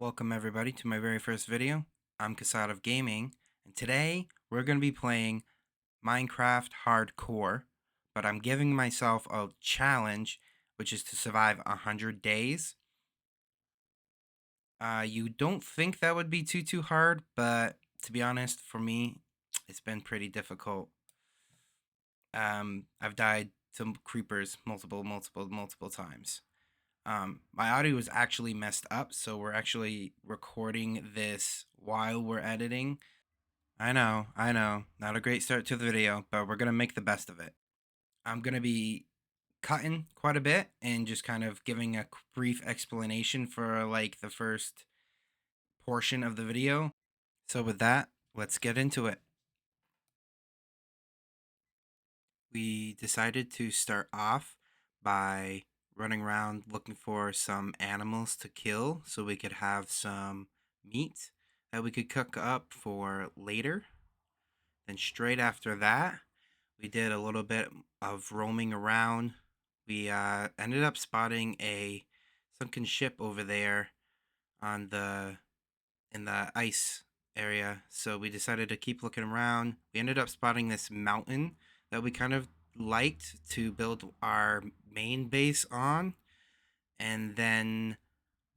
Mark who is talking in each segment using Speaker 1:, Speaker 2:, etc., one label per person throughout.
Speaker 1: Welcome everybody to my very first video. I'm Kasad of Gaming, and today we're going to be playing Minecraft Hardcore, but I'm giving myself a challenge, which is to survive 100 days. You don't think that would be too hard, but to be honest, for me, it's been pretty difficult. I've died to creepers multiple times. My audio is actually messed up, so we're actually recording this while we're editing. I know, not a great start to the video, but we're gonna make the best of it. I'm gonna be cutting quite a bit and just kind of giving a brief explanation for like the first portion of the video. So with that, let's get into it. We decided to start off by running around looking for some animals to kill so we could have some meat that we could cook up for later. Then straight after that, we did a little bit of roaming around. We ended up spotting a sunken ship over there on the in the ice area. So we decided to keep looking around. We ended up spotting this mountain that we kind of liked to build our main base on. And then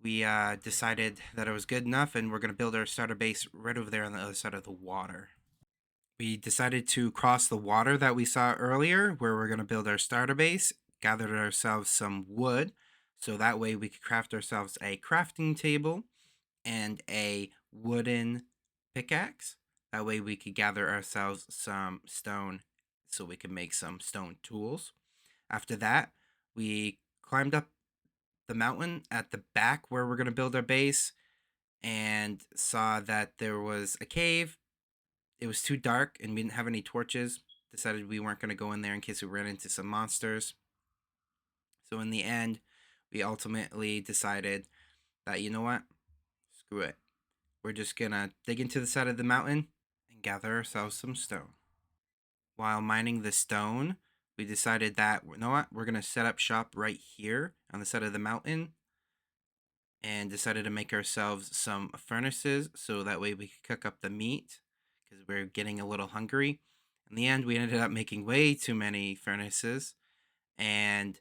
Speaker 1: we decided that it was good enough and we're going to build our starter base right over there on the other side of the water. We decided to cross the water that we saw earlier where we're going to build our starter base, gathered ourselves some wood so that way we could craft ourselves a crafting table and a wooden pickaxe. That way we could gather ourselves some stone so we could make some stone tools. After that, we climbed up the mountain at the back where we're going to build our base and saw that there was a cave. It was too dark and we didn't have any torches. Decided we weren't going to go in there in case we ran into some monsters. So in the end, we ultimately decided that, you know what? Screw it. We're just gonna dig into the side of the mountain and gather ourselves some stone. While mining the stone, we decided that, you know what, we're gonna set up shop right here on the side of the mountain and decided to make ourselves some furnaces so that way we could cook up the meat because we're getting a little hungry. In the end, we ended up making way too many furnaces and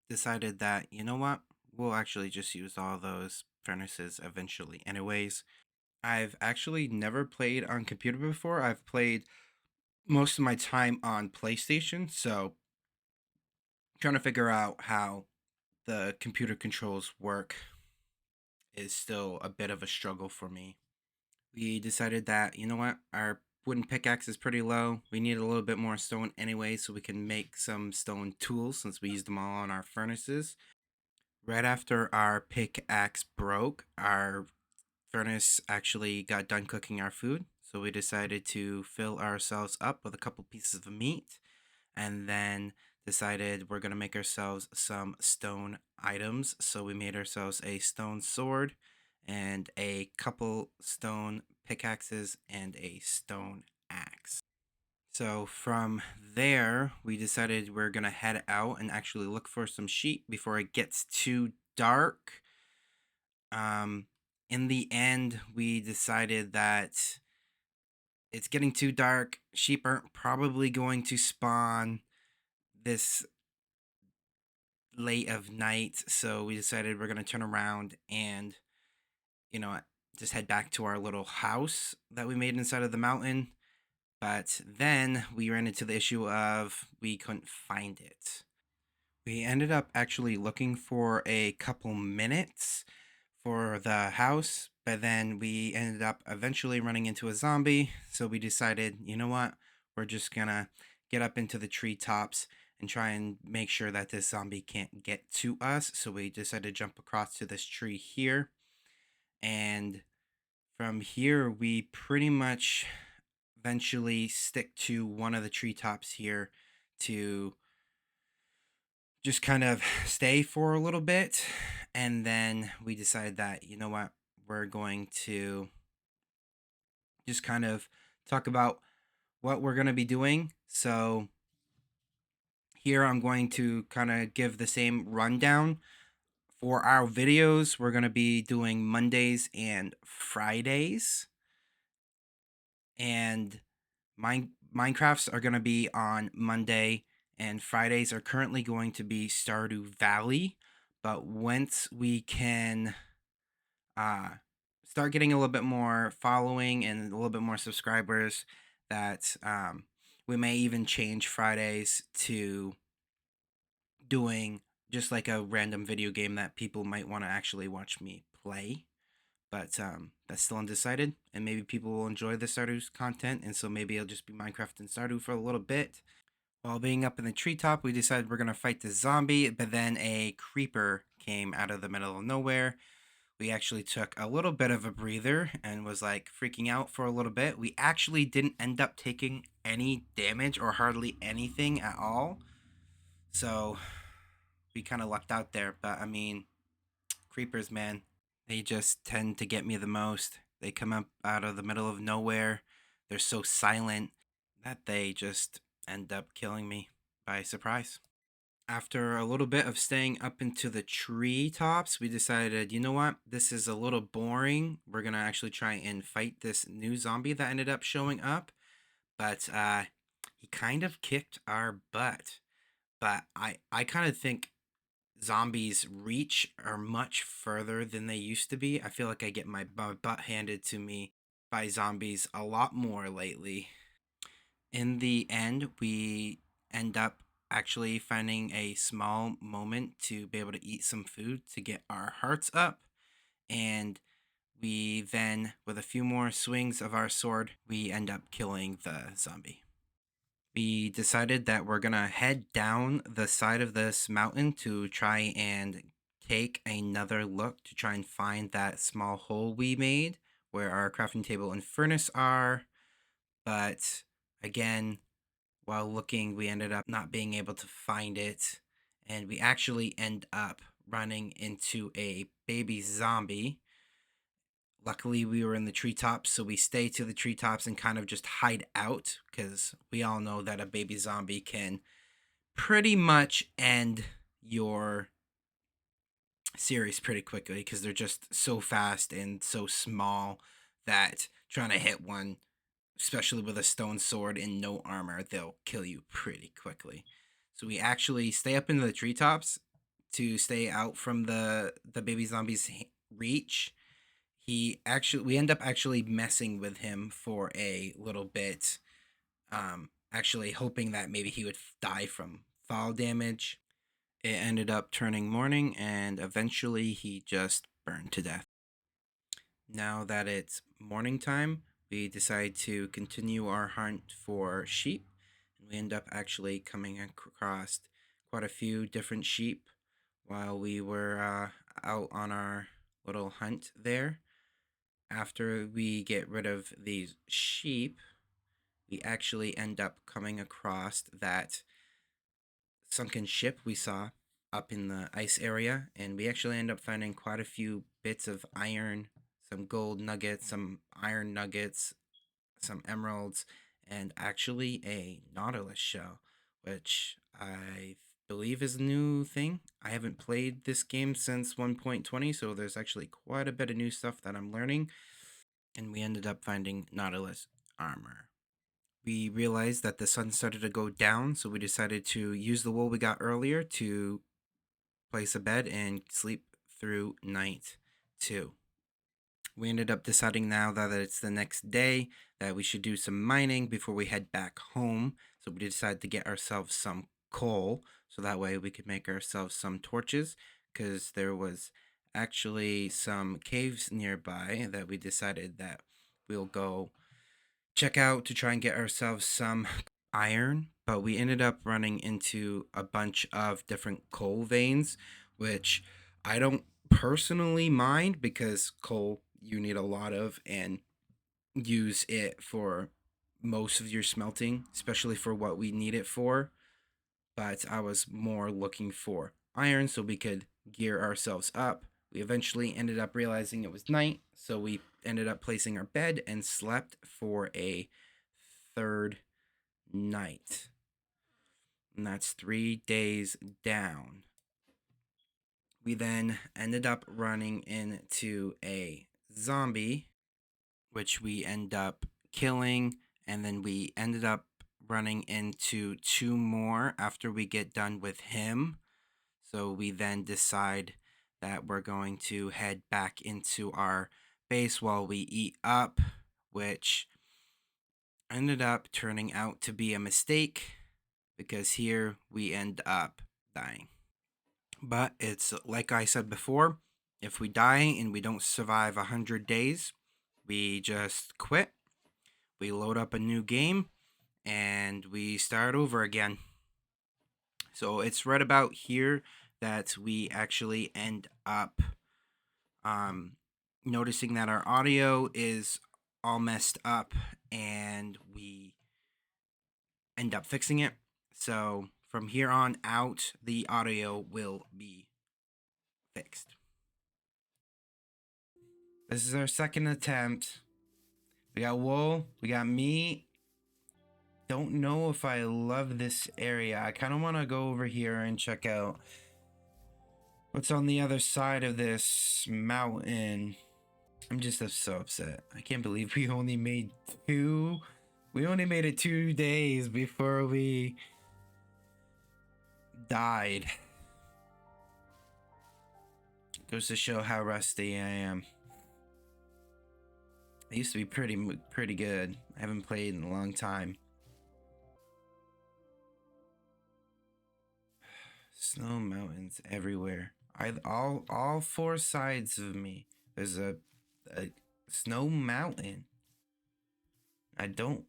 Speaker 1: decided that, you know what, we'll actually just use all those furnaces eventually. Anyways, I've actually never played on computer before. I've played most of my time on PlayStation, so trying to figure out how the computer controls work is still a bit of a struggle for me. We decided that, you know what, our wooden pickaxe is pretty low. We need a little bit more stone anyway so we can make some stone tools since we used them all on our furnaces. Right after our pickaxe broke, our furnace actually got done cooking our food. So we decided to fill ourselves up with a couple pieces of meat and then decided we're going to make ourselves some stone items. So we made ourselves a stone sword and a couple stone pickaxes and a stone axe. So from there, we decided we're going to head out and actually look for some sheep before it gets too dark. Um, in the end, we decided that it's getting too dark. Sheep aren't probably going to spawn this late of night, so we decided we're going to turn around and, you know, just head back to our little house that we made inside of the mountain. But then we ran into the issue of we couldn't find it. We ended up actually looking for a couple minutes for the house, but then we ended up eventually running into a zombie. So we decided, you know what? We're just gonna get up into the treetops and try and make sure that this zombie can't get to us. So we decided to jump across to this tree here. And from here, we pretty much eventually stick to one of the treetops here to just kind of stay for a little bit. And then we decided that, you know what, we're going to just kind of talk about what we're going to be doing. So here I'm going to kind of give the same rundown For our videos, we're going to be doing Mondays and Fridays. And Minecrafts are going to be on Monday, and Fridays are currently going to be Stardew Valley. But once we can uh, start getting a little bit more following and a little bit more subscribers, that we may even change Fridays to doing just like a random video game that people might want to actually watch me play. But that's still undecided, and maybe people will enjoy the Stardew's content, and so maybe it'll just be Minecraft and Stardew for a little bit. While being up in the treetop, we decided we're gonna fight the zombie, but then a creeper came out of the middle of nowhere. We actually took a little bit of a breather and was like freaking out for a little bit. We actually didn't end up taking any damage or hardly anything at all, so we kind of lucked out there. But I mean, creepers, man, they just tend to get me the most. They come up out of the middle of nowhere. They're so silent that they just end up killing me by surprise. After a little bit of staying up into the treetops, we decided, you know what? This is a little boring. We're going to actually try and fight this new zombie that ended up showing up. But he kind of kicked our butt. But I kind of think zombies' reach are much further than they used to be. I feel like I get my butt handed to me by zombies a lot more lately. In the end, we end up actually finding a small moment to be able to eat some food to get our hearts up. And we then, with a few more swings of our sword, we end up killing the zombie. We decided that we're gonna head down the side of this mountain to try and take another look to try and find that small hole we made where our crafting table and furnace are. But again, while looking, we ended up not being able to find it, and we actually end up running into a baby zombie. Luckily, we were in the treetops, so we stay to the treetops and kind of just hide out because we all know that a baby zombie can pretty much end your series pretty quickly because they're just so fast and so small that trying to hit one, especially with a stone sword and no armor, they'll kill you pretty quickly. So we actually stay up in the treetops to stay out from the baby zombie's reach. We end up actually messing with him for a little bit, actually hoping that maybe he would die from fall damage. It ended up turning morning, and eventually he just burned to death. Now that it's morning time, we decide to continue our hunt for sheep, and we end up actually coming across quite a few different sheep while we were out on our little hunt there. After we get rid of these sheep, we actually end up coming across that sunken ship we saw up in the ice area, and we actually end up finding quite a few bits of iron, some gold nuggets, some iron nuggets, some emeralds, and actually a nautilus shell, which I believe is a new thing. I haven't played this game since 1.20, so there's actually quite a bit of new stuff that I'm learning, and we ended up finding nautilus armor. We realized that the sun started to go down, so we decided to use the wool we got earlier to place a bed and sleep through night 2. We ended up deciding now that it's the next day that we should do some mining before we head back home. So we decided to get ourselves some coal so that way we could make ourselves some torches because there was actually some caves nearby that we decided that we'll go check out to try and get ourselves some iron, but we ended up running into a bunch of different coal veins, which I don't personally mind because coal you need a lot of and use it for most of your smelting, especially for what we need it for. But I was more looking for iron so we could gear ourselves up. We eventually ended up realizing it was night, so we ended up placing our bed and slept for a third night. And that's 3 days down. We then ended up running into a zombie, which we end up killing, and then we ended up running into two more after we get done with him. So we then decide that we're going to head back into our base while we eat up, which ended up turning out to be a mistake because here we end up dying. But it's like I said before, if we die and we don't survive 100 days, we just quit, we load up a new game, and we start over again. So it's right about here that we actually end up um, noticing that our audio is all messed up, and we end up fixing it. So from here on out, the audio will be fixed. This is our second attempt. We got wool, we got meat. Don't know if I love this area. I kind of want to go over here and check out what's on the other side of this mountain. I'm just so upset. I can't believe we only made it 2 days before we died. Goes to show how rusty I am. I used to be pretty good. I haven't played in a long time. Snow mountains everywhere. All four sides of me. There's a snow mountain. I don't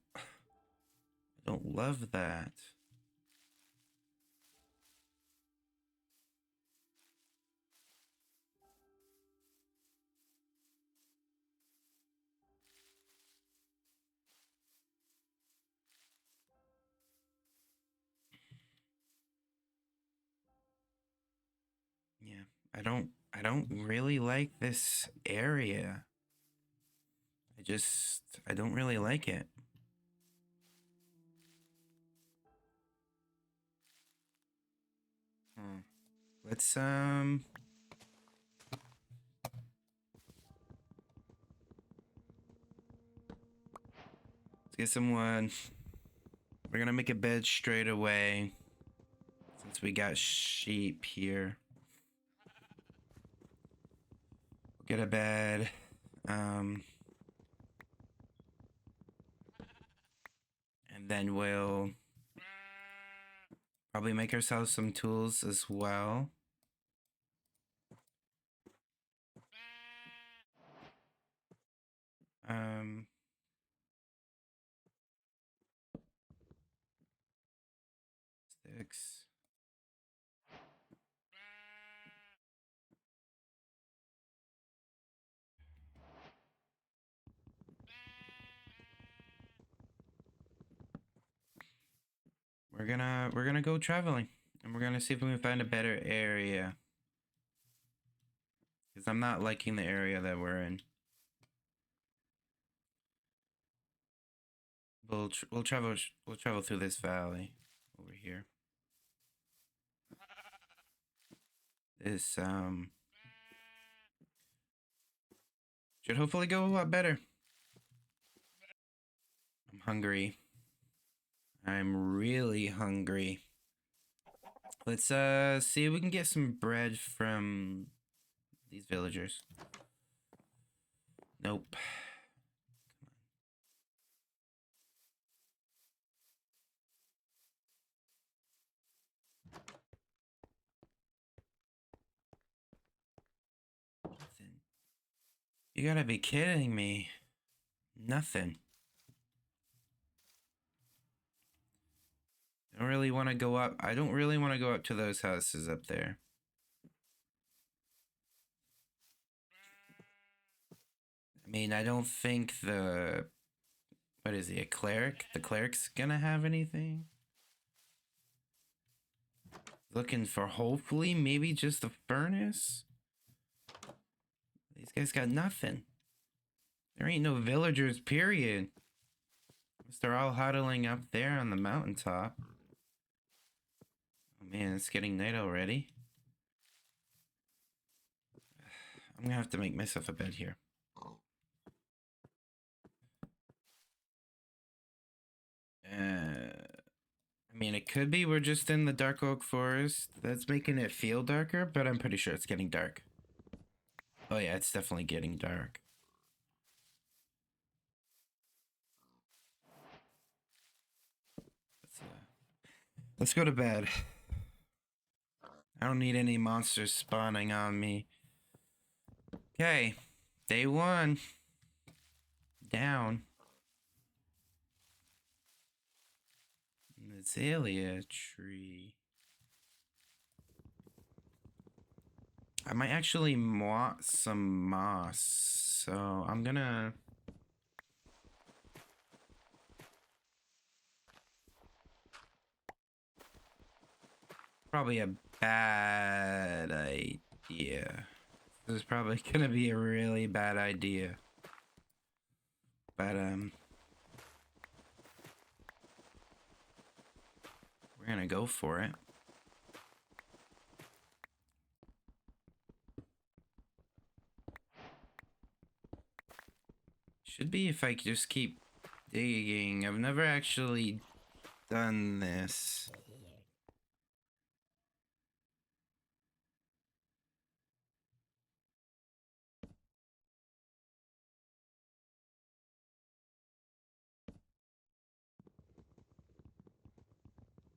Speaker 1: love that. Yeah, I don't really like this area. I don't really like it. Let's get some wood. We're gonna make a bed straight away since we got sheep here. Get a bed. And then we'll probably make ourselves some tools as well. Sticks. We're gonna go traveling, and we're gonna see if we can find a better area. Because I'm not liking the area that we're in. We'll travel through this valley over here. This should hopefully go a lot better. I'm hungry. I'm really hungry. Let's see if we can get some bread from these villagers. Nope. Nothing. You gotta be kidding me. Nothing. I don't really want to go up. I don't really want to go up to those houses up there. I mean, I don't think what is he, a cleric? The cleric's gonna have anything? Looking for hopefully maybe just a furnace? These guys got nothing. There ain't no villagers, period. They're all huddling up there on the mountaintop. Oh man, it's getting night already. I'm gonna have to make myself a bed here. I mean, it could be we're just in the dark oak forest. That's making it feel darker, but I'm pretty sure it's getting dark. Oh yeah, it's definitely getting dark. Let's go to bed. I don't need any monsters spawning on me. Okay, day 1. Down. Azalea tree. I might actually want some moss, so I'm gonna... Probably a bad idea. This is probably gonna be a really bad idea. But, we're gonna go for it. Should be if I just keep digging. I've never actually done this.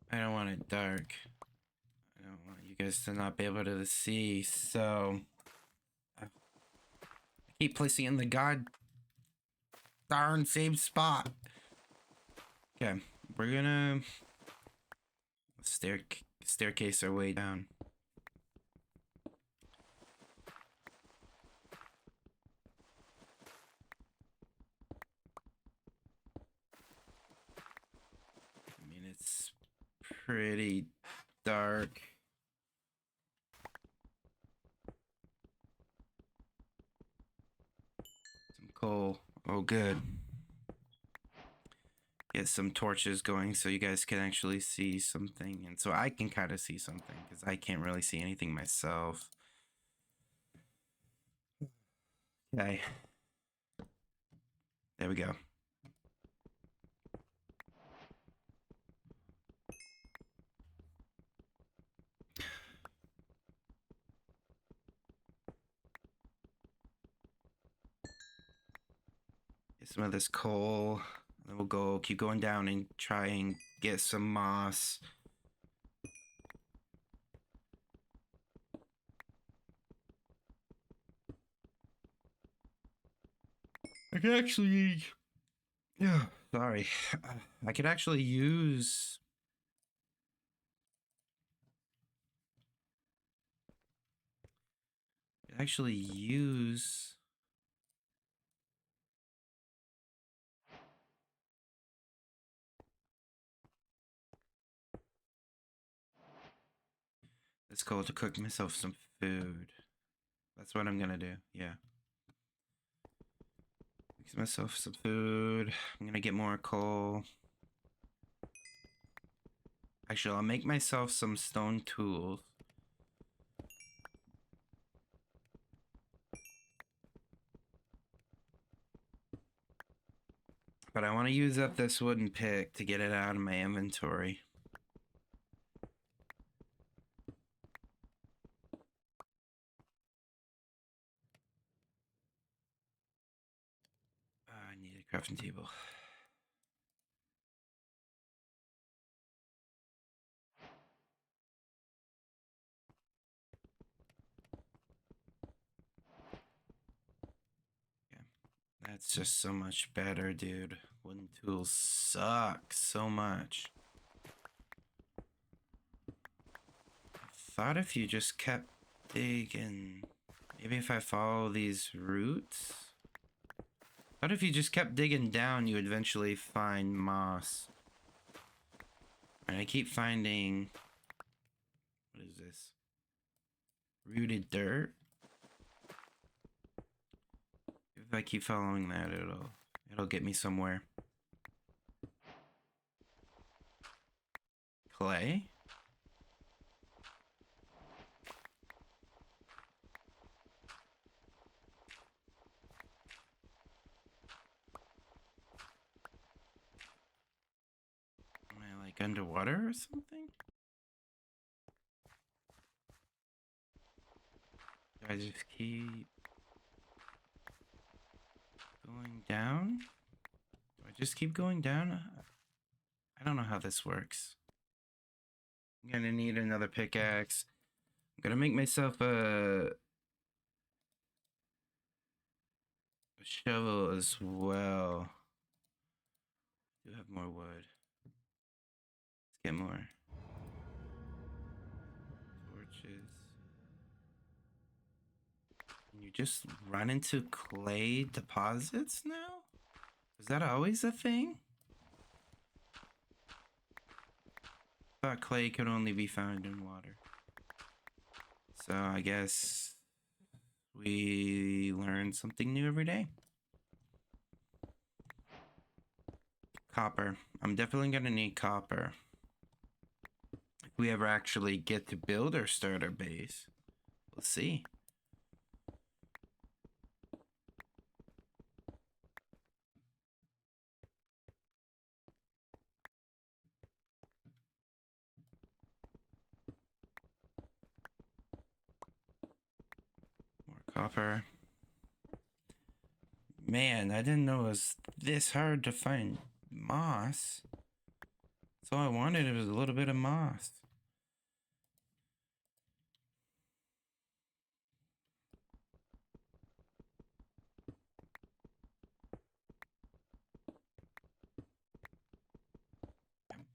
Speaker 1: I don't want it dark. I don't want you guys to not be able to see, so I keep placing in the god darn same spot. Okay, we're gonna staircase our way down. I mean, it's pretty dark. Some coal. Oh, good. Get some torches going so you guys can actually see something, and so I can kind of see something because I can't really see anything myself. Okay. There we go. Get some of this coal. Then we'll keep going down and try and get some moss. I could actually... Yeah, sorry. I could actually use... It's coal to cook myself some food. That's what I'm gonna do, yeah. Make myself some food. I'm gonna get more coal. Actually, I'll make myself some stone tools. But I want to use up this wooden pick to get it out of my inventory. I need a crafting table. Okay. That's just so much better, dude. Wooden tools suck so much. I thought if you just kept digging, maybe if I follow these roots. What if you just kept digging down, you would eventually find moss? And I keep finding... What is this? Rooted dirt? If I keep following that, it'll get me somewhere. Clay? like underwater or something? Do I just keep going down? Do I just keep going down? I don't know how this works. I'm gonna need another pickaxe. I'm gonna make myself a shovel as well. I do have more wood. Let's get more torches. Can you just run into clay deposits now? Was that always a thing? I thought clay could only be found in water. So I guess we learn something new every day. Copper. I'm definitely gonna need copper. If we ever actually get to build or start our base, we'll see. More copper. Man, I didn't know it was this hard to find moss. That's all I wanted, it was a little bit of moss.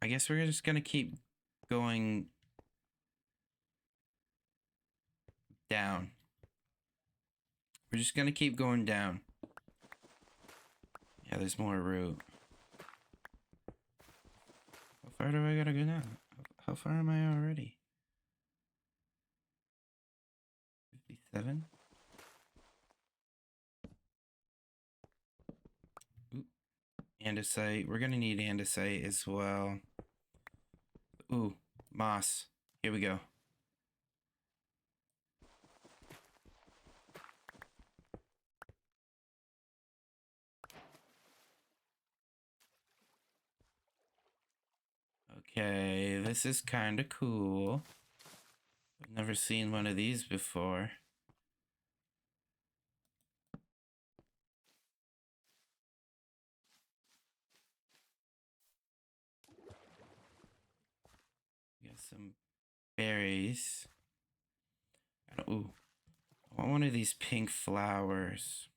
Speaker 1: I guess we're just gonna keep going down. We're just gonna keep going down. Yeah, there's more root. How far do I gotta go now? How far am I already? 57? Ooh. Andesite. We're gonna need andesite as well. Ooh, moss. Here we go. Okay, this is kind of cool. I've never seen one of these before. We got some berries. Ooh, I want one of these pink flowers.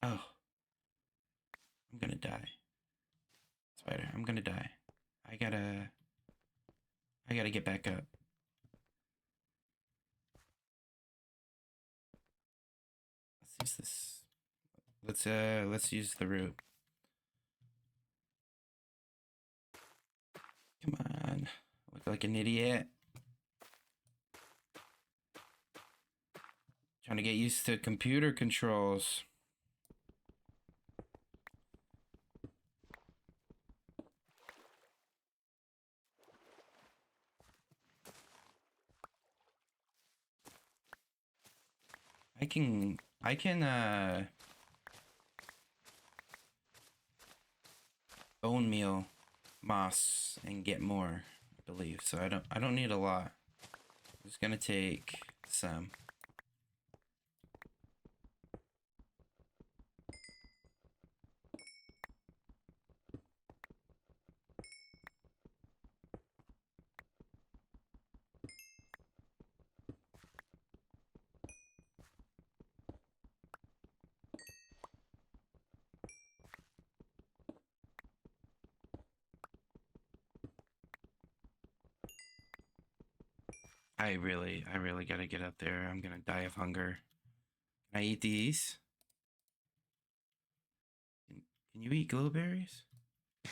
Speaker 1: Oh, I'm gonna die. Spider, I'm gonna die. I gotta get back up. Let's use this. Let's use the root. Come on. Look like an idiot. Trying to get used to computer controls. I can bone meal moss and get more, I believe. So I don't need a lot. I'm just gonna take some. I really gotta get up there. I'm gonna die of hunger. Can I eat these? Can you eat glowberries? I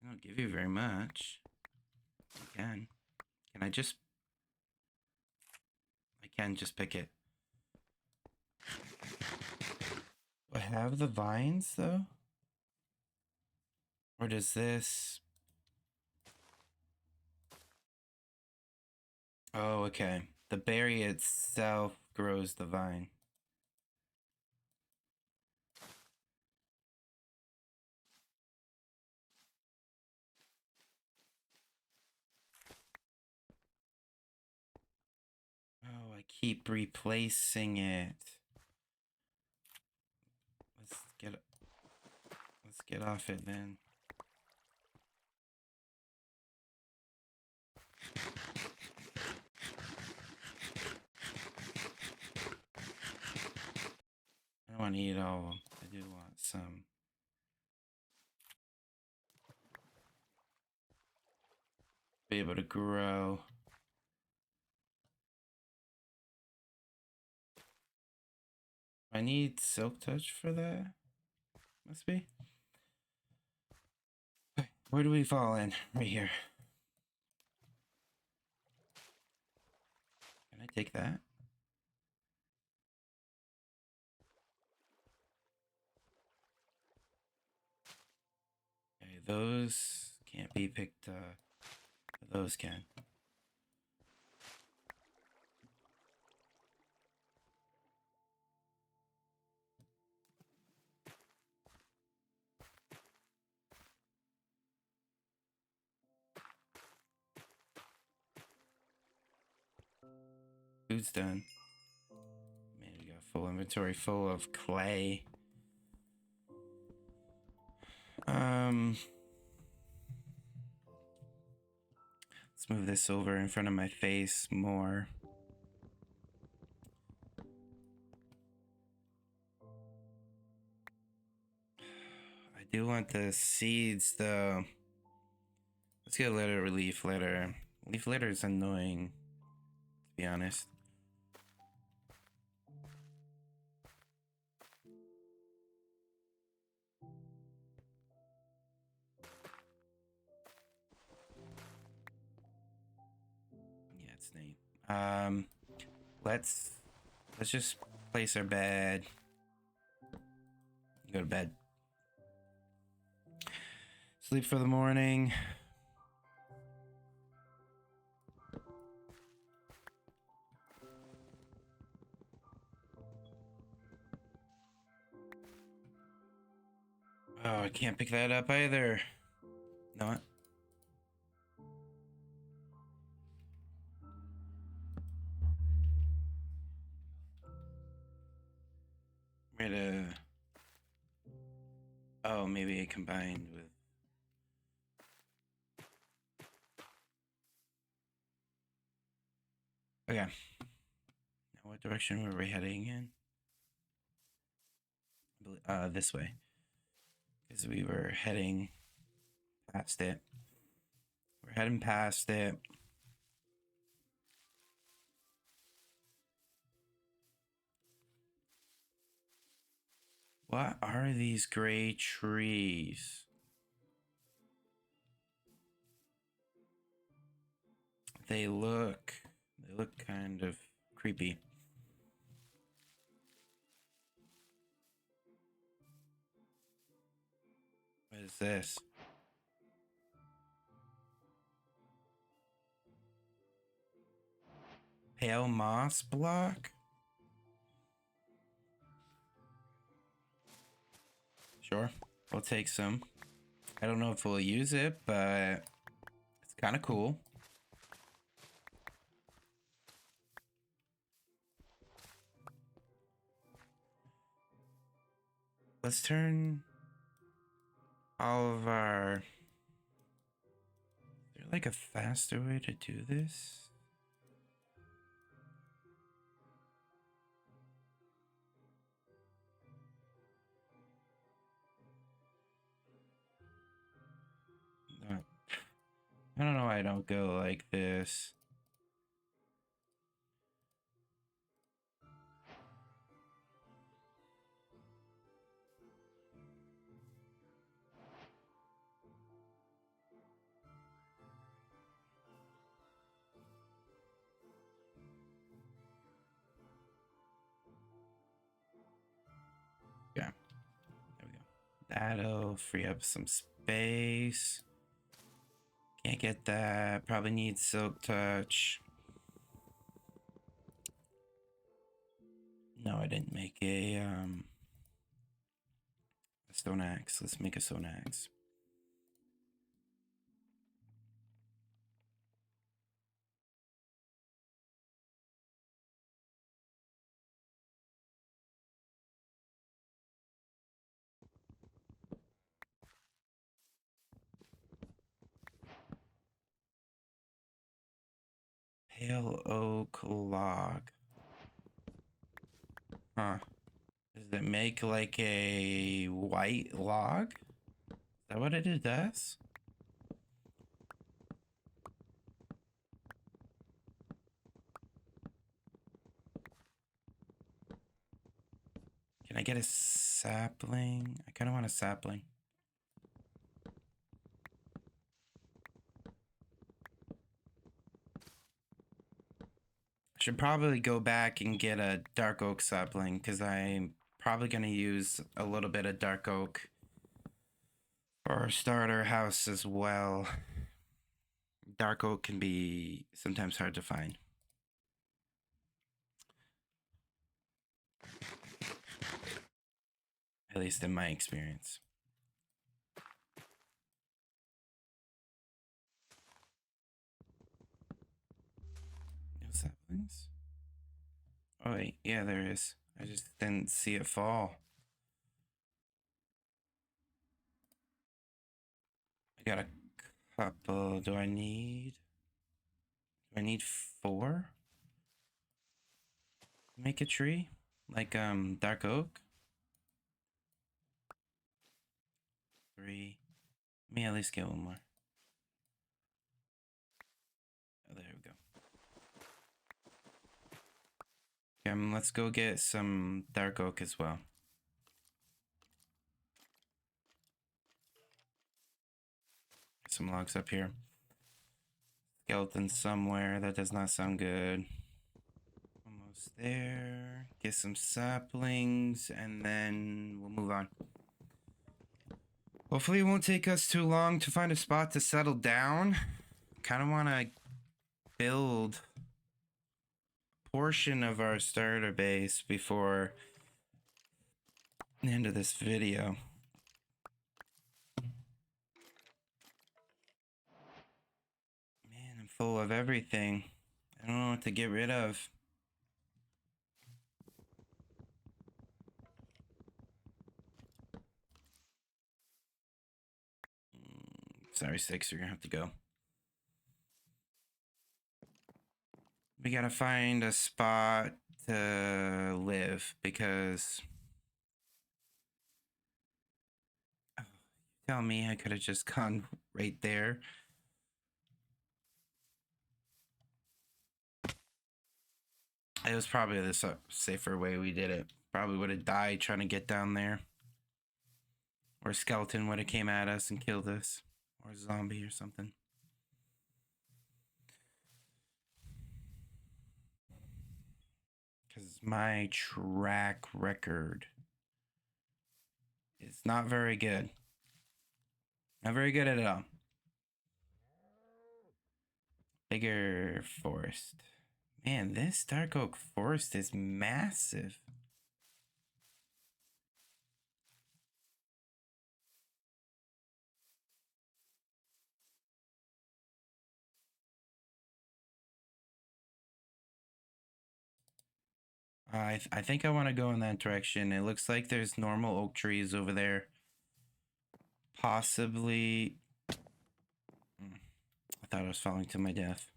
Speaker 1: don't give you very much. You can. Can I just... I can just pick it. Do I have the vines, though? Or does this... Oh, okay. The berry itself grows the vine. keep replacing it. Let's get off it then. I don't want to eat all of them. I do want some. Be able to grow. I need Silk Touch for that. Must be. Where do we fall in? Right here. Can I take that? Okay, those can't be picked. Those can. Food's done. Man, we got full inventory full of clay. Let's move this over in front of my face more. I do want the seeds though. Let's get a litter, leaf litter. Leaf litter is annoying, to be honest. Yeah, it's neat. Let's just place our bed. Go to bed. Sleep for the morning. Oh, I can't pick that up either. No. Oh, maybe it combined with. Okay. Now, what direction were we heading in? This way. Because we were heading past it. We're heading past it. What are these gray trees? They look kind of creepy. What is this? Pale moss block? Sure, we'll take some. I don't know if we'll use it, but it's kind of cool. Let's turn all of our... Is there like a faster way to do this? No. I don't know why I don't go like this. Yeah, there we go. That'll free up some space. Can't get that. Probably need Silk Touch. No, I didn't make a stone axe. Let's make a stone axe. Pale oak log. Huh. Does it make like a white log? Is that what it does? Can I get a sapling? I kind of want a sapling. I should probably go back and get a dark oak sapling because I'm probably going to use a little bit of dark oak for our starter house as well. Dark oak can be sometimes hard to find. At least in my experience. No saplings? Oh wait, yeah, there is. I just didn't see it fall. I got a couple. Do I need 4? Make a tree? Like dark oak? 3. Let me at least get one more. Oh, there we go. Let's go get some dark oak as well. Some logs up here. Skeleton somewhere. That does not sound good. Almost there. Get some saplings and then we'll move on. Hopefully it won't take us too long to find a spot to settle down. Kind of want to build a portion of our starter base before the end of this video. Man, I'm full of everything. I don't know what to get rid of. Sorry, Six, you're gonna have to go. We gotta find a spot to live because tell me I could have just gone right there. It was probably the safer way we did it. Probably would have died trying to get down there. Or a skeleton would have came at us and killed us. Or a zombie or something. Because my track record is not very good. Not very good at all. Bigger forest. Man, this dark oak forest is massive. I think I want to go in that direction. It looks like there's normal oak trees over there. Possibly. I thought I was falling to my death.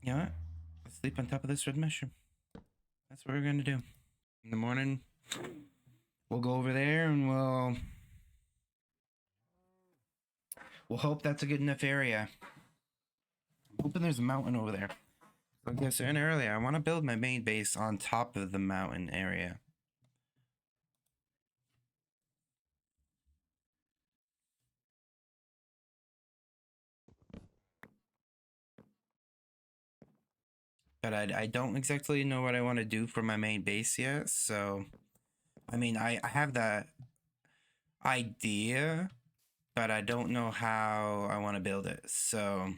Speaker 1: You know what? Let's sleep on top of this red mushroom. That's what we're gonna do. In the morning, we'll go over there and we'll hope that's a good enough area. I'm hoping there's a mountain over there. Like I was saying earlier, I want to build my main base on top of the mountain area. But I don't exactly know what I want to do for my main base yet. So, I mean, I have that idea, but I don't know how I want to build it. So,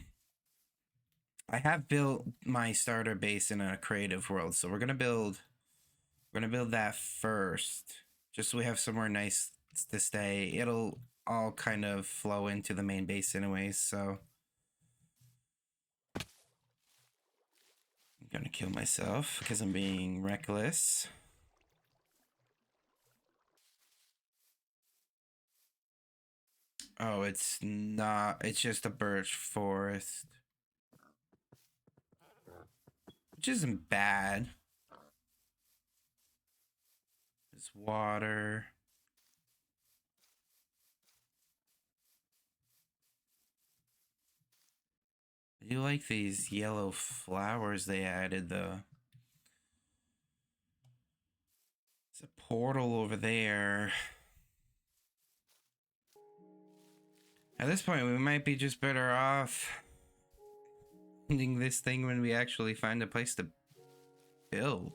Speaker 1: I have built my starter base in a creative world. So, we're gonna build that first, just so we have somewhere nice to stay. It'll all kind of flow into the main base anyways. So. I'm gonna kill myself because I'm being reckless. Oh, it's not. It's just a birch forest, which isn't bad. It's water. I do like these yellow flowers they added, though. There's a portal over there. At this point, we might be just better off ending this thing when we actually find a place to build.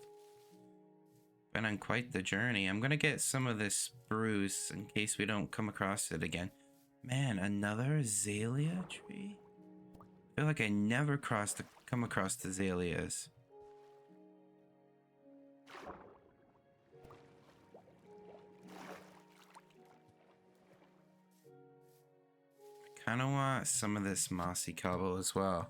Speaker 1: Been on quite the journey. I'm gonna get some of this spruce in case we don't come across it again. Man, another azalea tree? I feel like I never come across the azaleas. Kind of want some of this mossy cobble as well.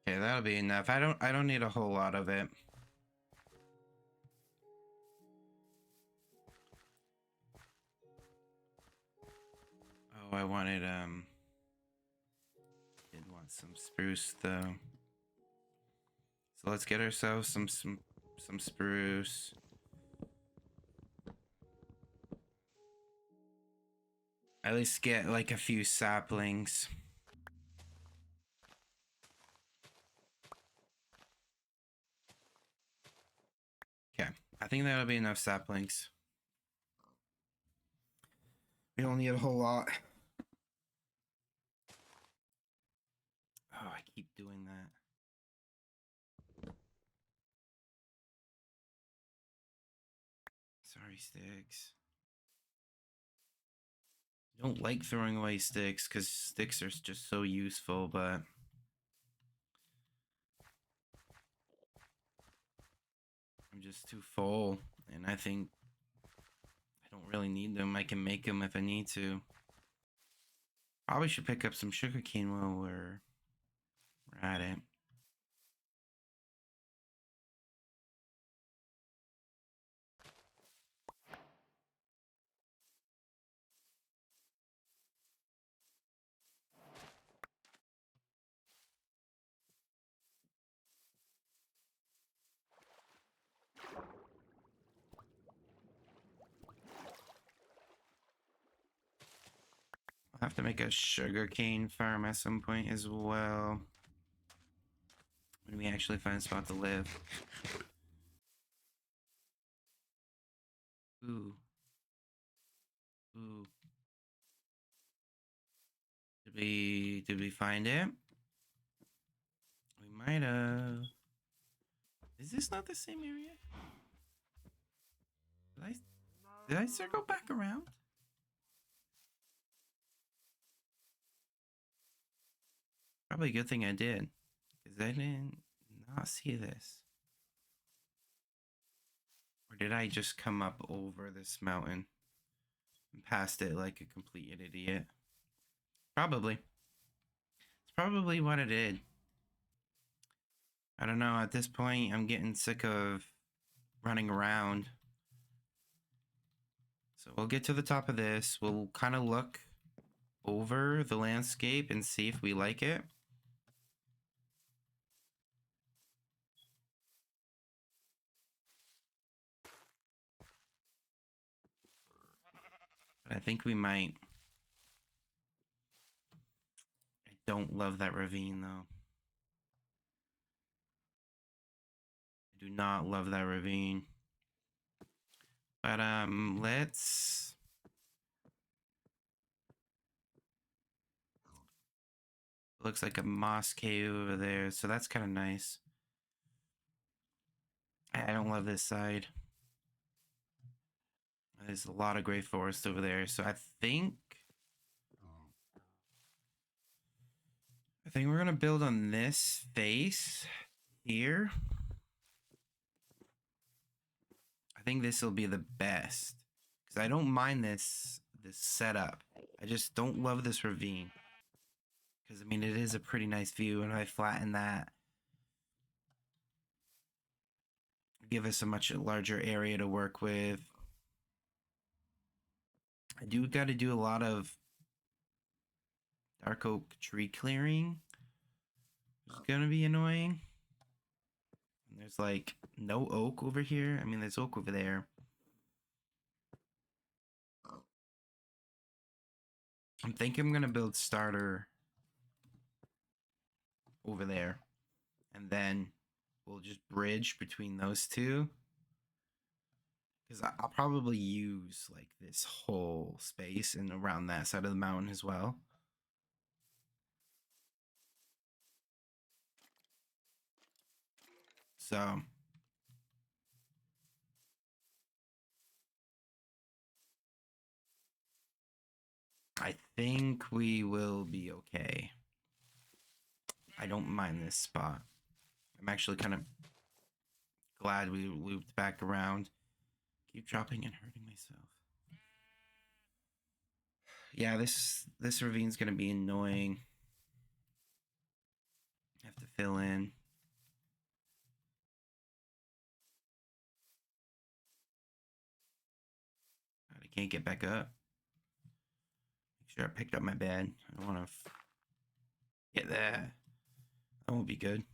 Speaker 1: Okay, that'll be enough. I don't need a whole lot of it. Oh, I wanted did want some spruce though. So let's get ourselves some spruce. At least get like a few saplings. Okay, I think that'll be enough saplings. We don't need a whole lot. Oh, I keep doing that. Sorry, sticks. I don't like throwing away sticks because sticks are just so useful, but I'm just too full, and I think I don't really need them. I can make them if I need to. Probably should pick up some sugarcane while we're at it. I'll have to make a sugarcane farm at some point as well. When we actually find a spot to live. Ooh. Ooh. Did we find it? We might have. Is this not the same area? Did I circle back around? Probably a good thing I did. Because I did not see this. Or did I just come up over this mountain and past it like a complete idiot? Probably. It's probably what I did. I don't know. At this point, I'm getting sick of running around. So we'll get to the top of this. We'll kind of look over the landscape and see if we like it. But I think we might. I don't love that ravine though. I do not love that ravine. But let's looks like a moss cave over there, so that's kind of nice. I don't love this side. There's a lot of gray forest over there, so I think we're gonna build on this face here. I think this will be the best because I don't mind this setup. I just don't love this ravine because I mean it is a pretty nice view, and if I flatten that, give us a much larger area to work with. I do got to do a lot of dark oak tree clearing. It's gonna be annoying. And there's like no oak over here. I mean, there's oak over there. I'm thinking I'm gonna build starter over there, and then we'll just bridge between those two. Because I'll probably use like this whole space and around that side of the mountain as well. So I think we will be okay. I don't mind this spot. I'm actually kind of glad we looped back around. Keep dropping and hurting myself. Yeah, this ravine's gonna be annoying. Have to fill in. God, I can't get back up. Make sure I picked up my bed. I don't want to get there. That won't be good.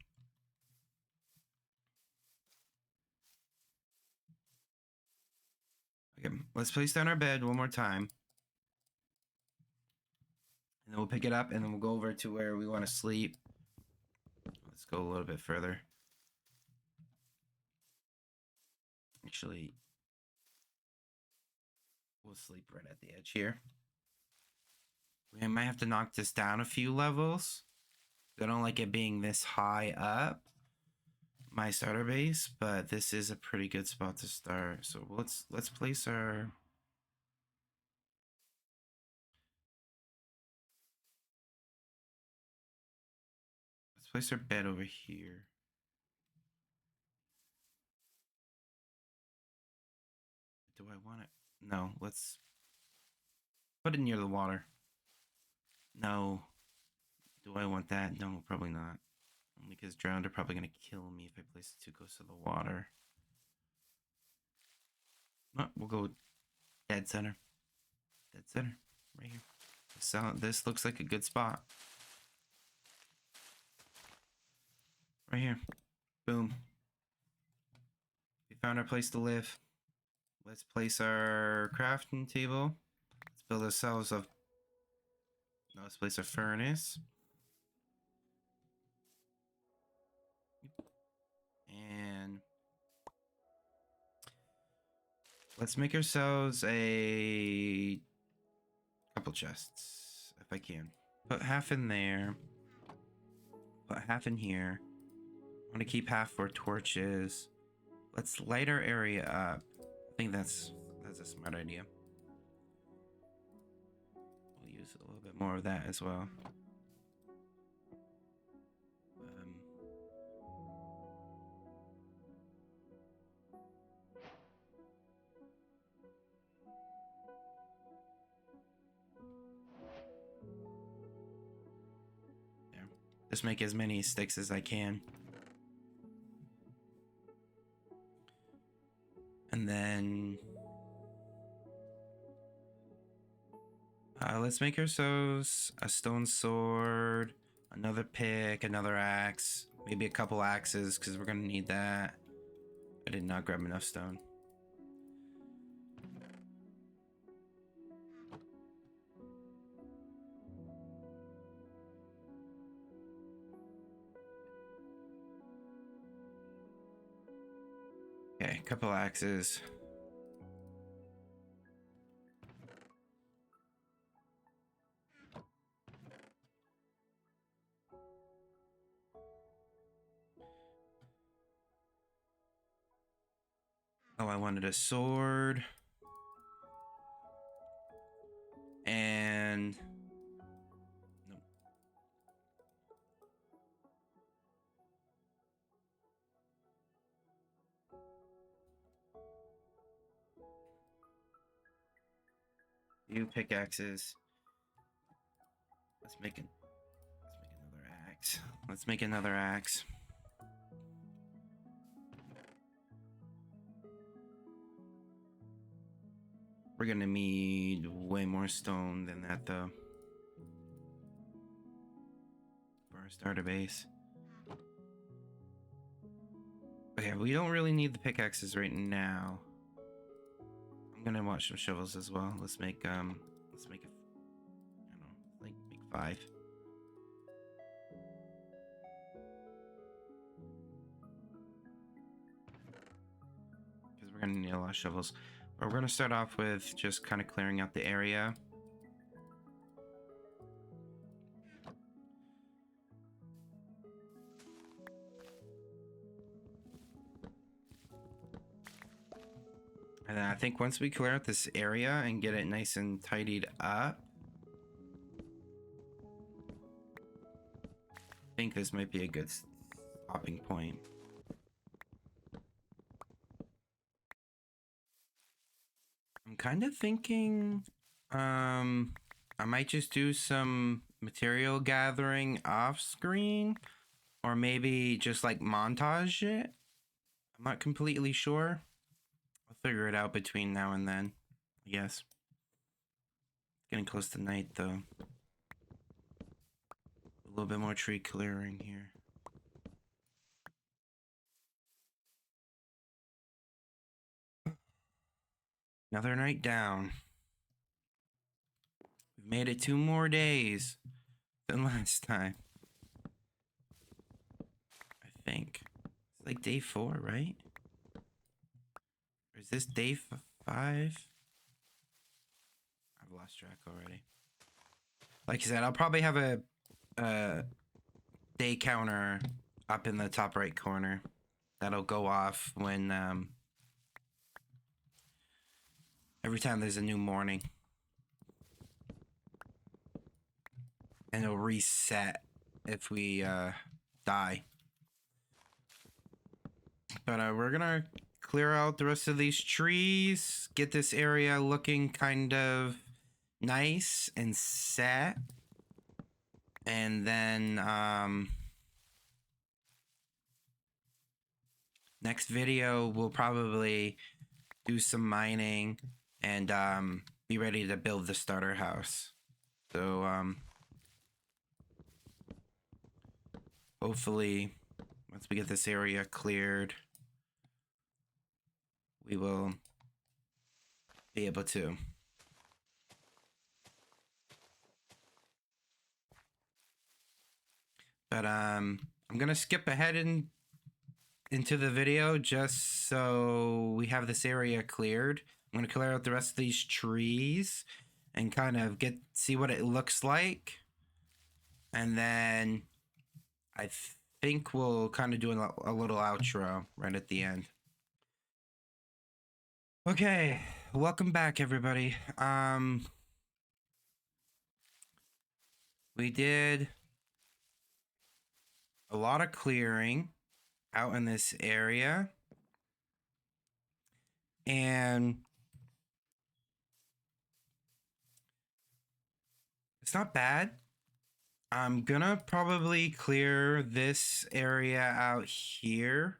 Speaker 1: Okay, let's place down our bed one more time. And then we'll pick it up and then we'll go over to where we want to sleep. Let's go a little bit further. Actually, we'll sleep right at the edge here. We might have to knock this down a few levels. I don't like it being this high up, my starter base, but this is a pretty good spot to start. So let's place our bed over here. Do I want it? No, let's put it near the water. No. Do I want that? No, probably not. Only because drowned are probably going to kill me if I place it too close to the water. No, we'll go dead center. Dead center. Right here. So this looks like a good spot. Right here. Boom. We found our place to live. Let's place our crafting table. Let's build ourselves a... No, let's place a furnace. And let's make ourselves a couple chests, if I can. Put half in there. Put half in here. I want to keep half for torches. Let's light our area up. I think that's a smart idea. We'll use a little bit more of that as well. There. Just make as many sticks as I can. And then let's make ourselves a stone sword, another pick, another axe, maybe a couple axes because we're gonna need that. I did not grab enough stone. Okay, a couple axes. Oh, I wanted a sword. And... Nope. Few pickaxes. Let's make another axe. Let's make another axe. We're gonna need way more stone than that though for our starter base. Okay, we don't really need the pickaxes right now. I'm gonna want some shovels as well. Let's make it, I don't know, like make 5. Because we're gonna need a lot of shovels. But we're gonna start off with just kind of clearing out the area. And then I think once we clear out this area and get it nice and tidied up, I think this might be a good stopping point. I'm kind of thinking I might just do some material gathering off screen, or maybe just like montage it. I'm not completely sure. I'll figure it out between now and then, I guess. Getting close to night though. A little bit more tree clearing here. Another night down. We've made it 2 more days than last time. I think. It's like day 4, right? Or is this day 5? I've lost track already. Like I said, I'll probably have a day counter up in the top right corner that'll go off when every time there's a new morning, and it'll reset if we die. But we're gonna clear out the rest of these trees, get this area looking kind of nice and set, and then next video we'll probably do some mining and be ready to build the starter house. So hopefully once we get this area cleared, we will be able to. But I'm gonna skip ahead into the video just so we have this area cleared. I'm gonna clear out the rest of these trees and kind of see what it looks like, and then I think we'll kind of do a little outro right at the end. Okay, welcome back everybody. We did a lot of clearing out in this area, and it's not bad. I'm gonna probably clear this area out here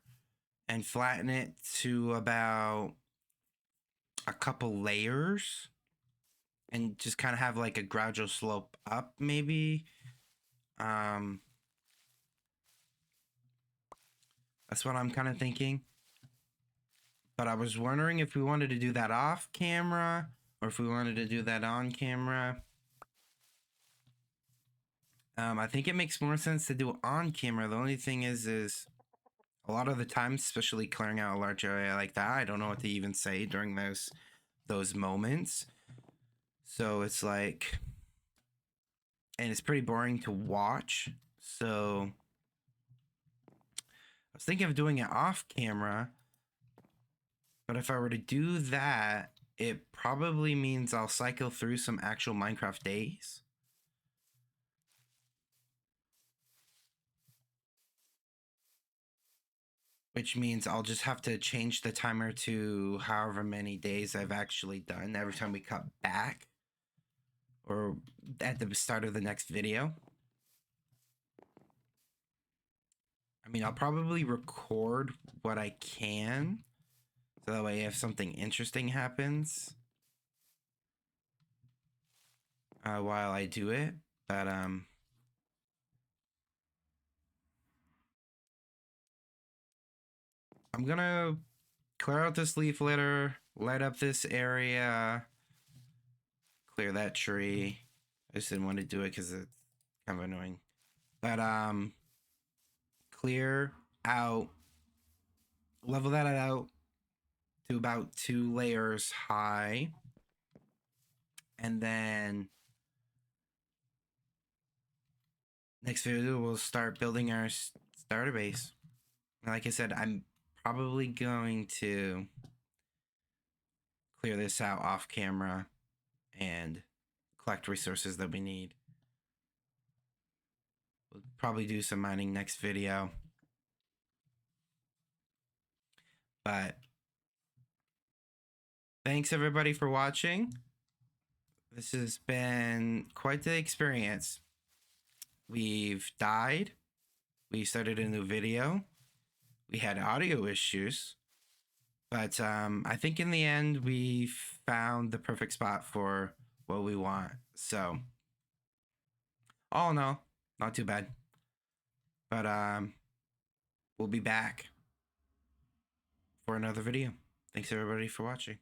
Speaker 1: and flatten it to about a couple layers and just kind of have like a gradual slope up maybe. That's what I'm kind of thinking. But I was wondering if we wanted to do that off camera or if we wanted to do that on camera. I think it makes more sense to do it on camera. The only thing is a lot of the time, especially clearing out a large area like that, I don't know what to even say during those moments. So it's like, and it's pretty boring to watch. So I was thinking of doing it off camera, but if I were to do that, it probably means I'll cycle through some actual Minecraft days. Which means I'll just have to change the timer to however many days I've actually done every time we cut back or at the start of the next video. I mean, I'll probably record what I can so that way if something interesting happens, while I do it. But I'm gonna clear out this leaf litter, light up this area, clear that tree. I just didn't want to do it because it's kind of annoying. But clear out, level that out to about 2 layers high, and then next video we'll start building our starter base. Like I said, I'm probably going to clear this out off camera and collect resources that we need. We'll probably do some mining next video. But thanks everybody for watching. This has been quite the experience. We've died. We started a new video. We had audio issues. But I think in the end, we found the perfect spot for what we want. So, all in all, not too bad. But we'll be back for another video. Thanks everybody for watching.